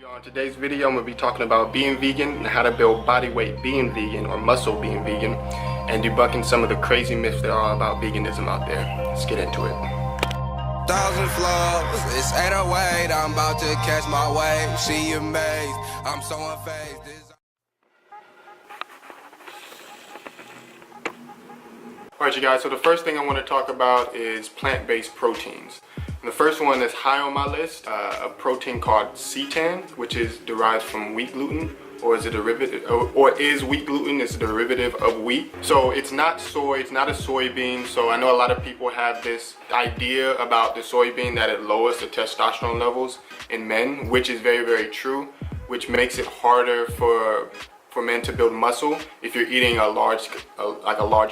On today's video, I'm going to be talking about being vegan and how to build body weight being vegan or muscle being vegan, and debunking some of the crazy myths there are about veganism out there. Let's get into it. 1,000 floors, it's 808, I'm about to catch my wave. She amazed, I'm so unfazed. Alright you guys, so the first thing I want to talk about is plant-based proteins. And the first one that's high on my list, a protein called seitan, which is derived from wheat gluten, or is a derivative, or is wheat gluten is a derivative of wheat. So it's not soy, it's not a soybean. So I know a lot of people have this idea about the soybean that it lowers the testosterone levels in men, which is very, very true, which makes it harder for men to build muscle if you're eating a large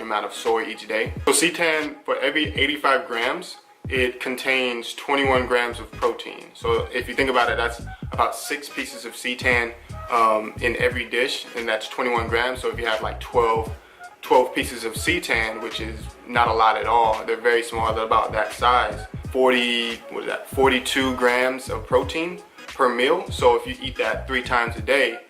amount of soy each day. So seitan, for every 85 grams, it contains 21 grams of protein. So if you think about it, that's about 6 pieces of seitan in every dish, and that's 21 grams. So if you have like 12 pieces of seitan, which is not a lot at all, they're very small, they're about that size, 42 grams of protein per meal. So if you eat that 3 times a day,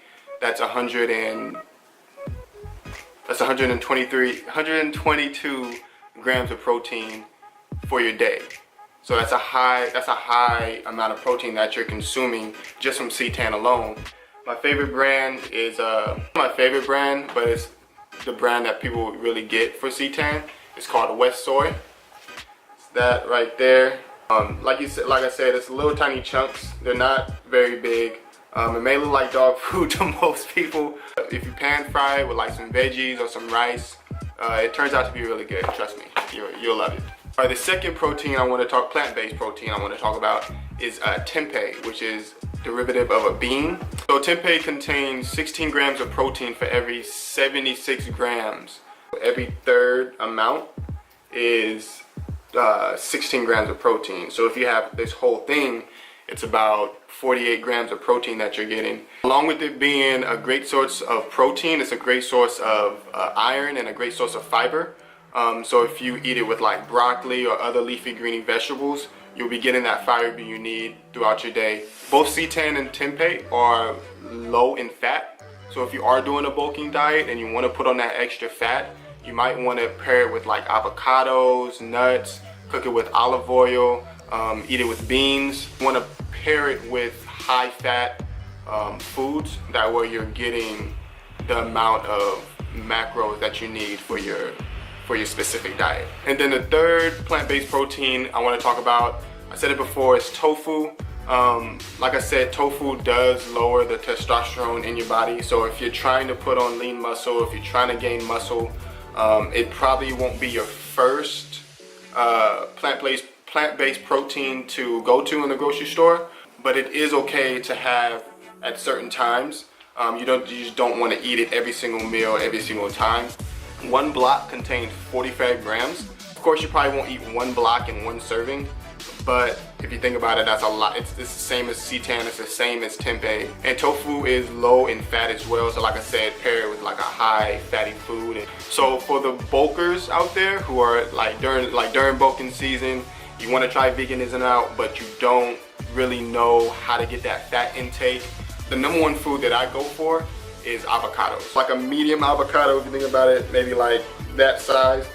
that's 122 grams of protein for your day. So that's a high amount of protein that you're consuming just from seitan alone. My favorite brand is my favorite brand, but it's the brand that people really get for seitan. It's called West Soy. It's that right there. Like I said, it's little tiny chunks. They're not very big. It may look like dog food to most people. If you pan fry it with like some veggies or some rice, it turns out to be really good. Trust me, you'll love it. All right, the second protein I want to talk, plant-based protein I want to talk about is tempeh, which is derivative of a bean. So tempeh contains 16 grams of protein for every 76 grams. Every third amount is 16 grams of protein. So if you have this whole thing, it's about 48 grams of protein that you're getting. Along with it being a great source of protein, it's a great source of iron and a great source of fiber. So if you eat it with like broccoli or other leafy greeny vegetables, you'll be getting that fiber you need throughout your day. Both seitan and tempeh are low in fat. So if you are doing a bulking diet and you want to put on that extra fat, you might want to pair it with like avocados, nuts, cook it with olive oil, eat it with beans. You want to pair it with high fat foods, that way you're getting the amount of macros that you need for your specific diet. And then the third plant-based protein I want to talk about, I said it before, is tofu. Like I said, tofu does lower the testosterone in your body. So if you're trying to put on lean muscle, if you're trying to gain muscle, it probably won't be your first plant-based protein to go to in the grocery store, but it is okay to have at certain times. You just don't want to eat it every single meal, every single time. One block contains 45 grams. Of course, you probably won't eat one block in one serving, but if you think about it, that's a lot. It's the same as seitan, it's the same as tempeh. And tofu is low in fat as well, so like I said, pair it with like a high fatty food. And so for the bulkers out there who are during bulking season, you want to try veganism out, but you don't really know how to get that fat intake, the number one food that I go for is avocados. Like a medium avocado, if you think about it, maybe like that size,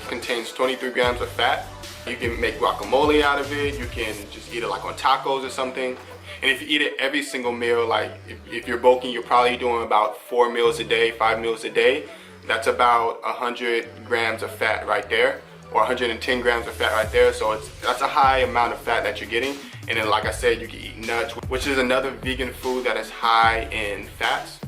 contains 23 grams of fat. You can make guacamole out of it, you can just eat it like on tacos or something. And if you eat it every single meal, like if you're bulking, you're probably doing about 4 meals a day, 5 meals a day. That's about 100 grams of fat right there, or 110 grams of fat right there. So that's a high amount of fat that you're getting. And then like I said, you can eat nuts, which is another vegan food that is high in fats,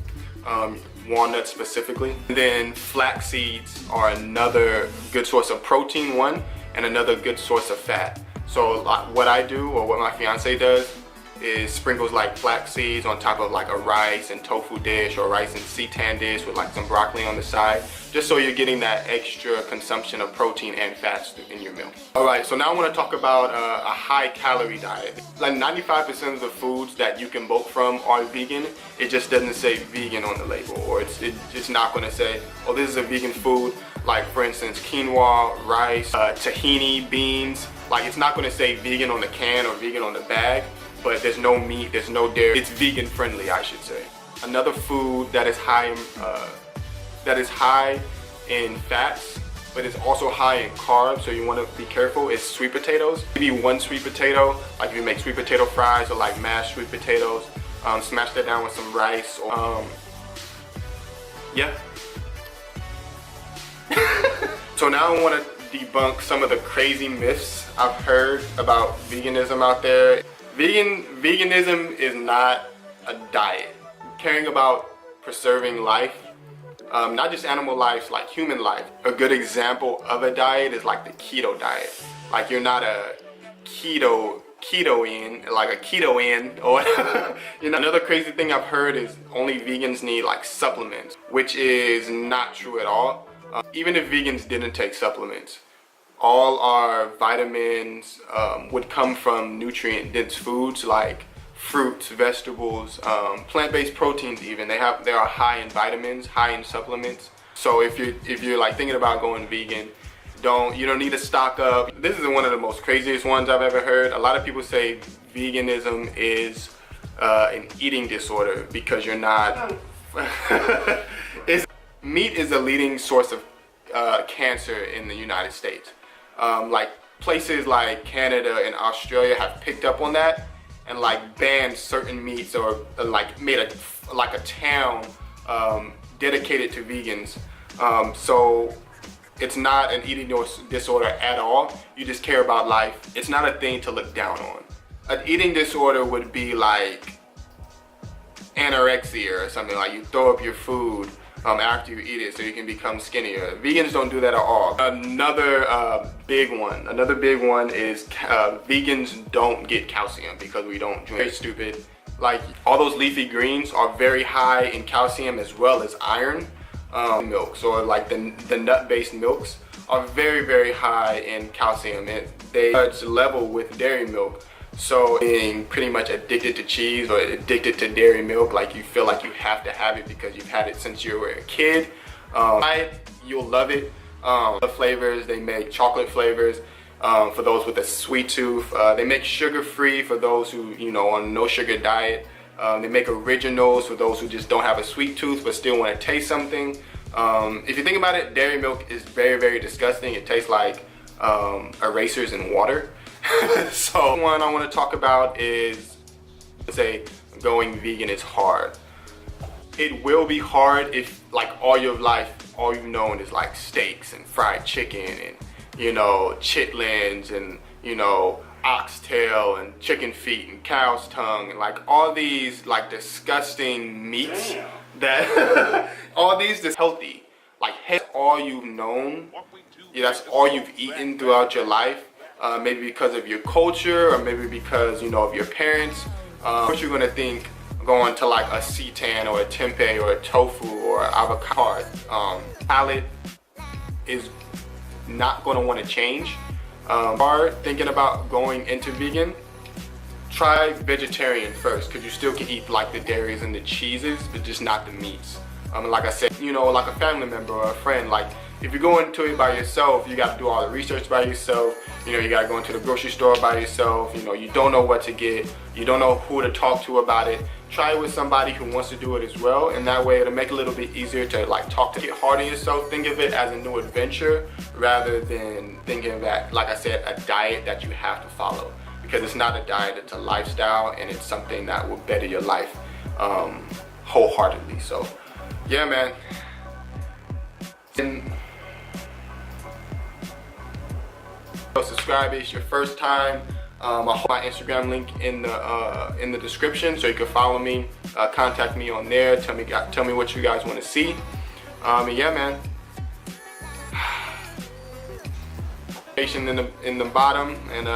walnuts specifically. And then flax seeds are another good source of protein, one, and another good source of fat. So what I do, or what my fiance does, is sprinkles like flax seeds on top of like a rice and tofu dish, or rice and seitan dish with like some broccoli on the side, just so you're getting that extra consumption of protein and fats in your meal. Alright, so now I want to talk about a high calorie diet. Like 95% of the foods that you can bulk from are vegan. It just doesn't say vegan on the label, or it's not going to say, oh, this is a vegan food. Like for instance, quinoa, rice, tahini, beans. Like, it's not gonna say vegan on the can or vegan on the bag, but there's no meat, there's no dairy. It's vegan friendly, I should say. Another food that is high in fats, but it's also high in carbs, so you want to be careful, is sweet potatoes. Maybe one sweet potato, like if you make sweet potato fries or like mashed sweet potatoes, smash that down with some rice. Yeah. So now I want to debunk some of the crazy myths I've heard about veganism out there. Veganism is not a diet. Caring about preserving life, not just animal life, like human life. A good example of a diet is like the keto diet. Like, you're not a ketoing, like a ketoing, or you know. Another crazy thing I've heard is only vegans need like supplements, which is not true at all. Even if vegans didn't take supplements, all our vitamins would come from nutrient-dense foods like fruits, vegetables, plant-based proteins. Even they are high in vitamins, high in supplements. So if you're like thinking about going vegan, you don't need to stock up. This is one of the most craziest ones I've ever heard. A lot of people say veganism is an eating disorder because you're not. Meat is a leading source of cancer in the United States. Like places like Canada and Australia have picked up on that and like banned certain meats, or like made a town dedicated to vegans. So it's not an eating disorder at all. You just care about life. It's not a thing to look down on. An eating disorder would be like anorexia or something, like you throw up your food after you eat it so you can become skinnier. Vegans don't do that at all. Another big one is vegans don't get calcium because we don't drink. Very stupid. Like, all those leafy greens are very high in calcium as well as iron. Milks, or like the nut-based milks, are very, very high in calcium. They touch level with dairy milk. So being pretty much addicted to cheese or addicted to dairy milk, like you feel like you have to have it because you've had it since you were a kid. You'll love it. The flavors, they make chocolate flavors for those with a sweet tooth. They make sugar-free for those who, on a no sugar diet. They make originals for those who just don't have a sweet tooth but still want to taste something. If you think about it, dairy milk is very, very disgusting. It tastes like erasers in water. So one I want to talk about is, say, going vegan is hard. It will be hard if like all your life, all you've known is like steaks and fried chicken and chitlins and oxtail and chicken feet and cow's tongue and like all these like disgusting meats. That all these is healthy. Like, all you've known, that's all you've eaten throughout your life. Maybe because of your culture, or maybe because of your parents. What you're gonna think going to like a seitan or a tempeh or a tofu or avocado. Palate is not gonna want to change. Thinking about going into vegan, try vegetarian first, because you still can eat like the dairies and the cheeses, but just not the meats. Like I said, like a family member or a friend, like if you go into it by yourself, you got to do all the research by yourself. You got to go into the grocery store by yourself. You don't know what to get. You don't know who to talk to about it. Try it with somebody who wants to do it as well, and that way it'll make it a little bit easier to like talk to get hard on yourself. Think of it as a new adventure rather than thinking that, like I said, a diet that you have to follow. Because it's not a diet, it's a lifestyle, and it's something that will better your life wholeheartedly. So yeah, man. Subscribe if it's your first time. I'll hold my Instagram link in the description so you can follow me, contact me on there, tell me what you guys want to see. And yeah, man. Notification in the bottom, and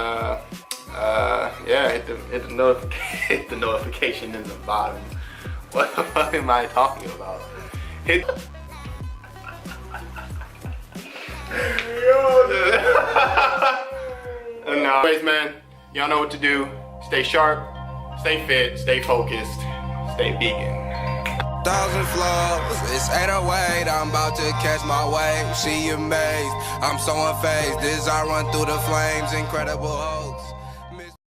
yeah, hit the notification in the bottom. What the fuck am I talking about? Anyways, man, y'all know what to do. Stay sharp, stay fit, stay focused, stay vegan. 1,000 floors, it's 808, I'm about to catch my wave. She amazed, I'm so unfazed. This I run through the flames, incredible hoes.